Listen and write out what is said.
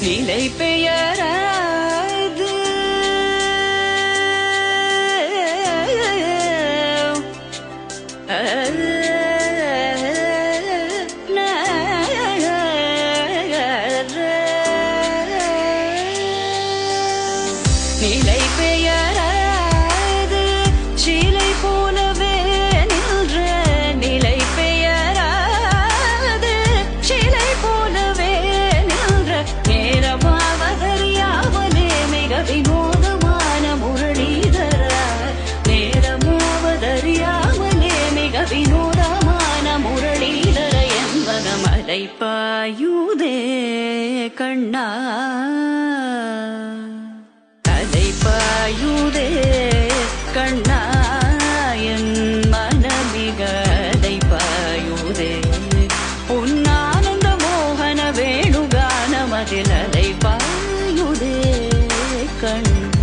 நிலை பெயராது நிலை பெயராது சிலை போலவே நின்ற நிலை பெயராது சிலை போலவே நின்ற நேரமாவதறியாமலே மிக வினோதமான முரளிதர நேரமாவதறியாமலே மிக வினோதமான முரளிதர என்பன மலை பாயுதே கண்ணா பாயுதே கண்ணா என் மனமிக பாயுதே உன்னானந்த மோகன வேணுகானமதில் அலை பாயுதே கண்ணா.